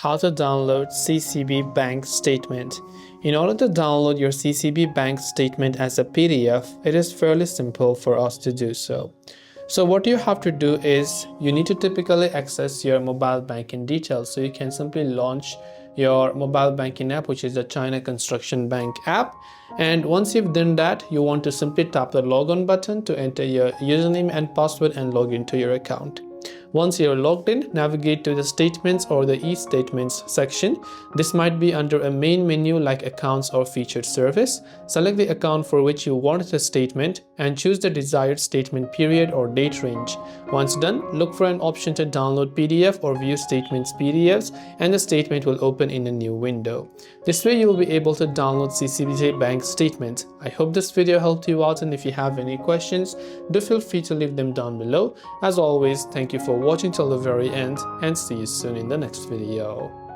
How to download CCB bank statement. In order to download your CCB bank statement as a PDF, it is fairly simple for us to do so. So what you have to do is you need to typically access your mobile banking details. So you can simply launch your mobile banking app, which is the China Construction Bank app. And once you've done that, you want to simply tap the login button to enter your username and password and log into your account. Once you're logged in, navigate to the statements or the e-statements section. This might be under a main menu like accounts or featured service. Select the account for which you want the statement and choose the desired statement period or date range. Once done, look for an option to download PDF or view statements PDFs, and the statement will open in a new window. This way you will be able to download CCB bank statements. I hope this video helped you out, and if you have any questions, do feel free to leave them down below. As always, thank you for watching till the very end, and see you soon in the next video.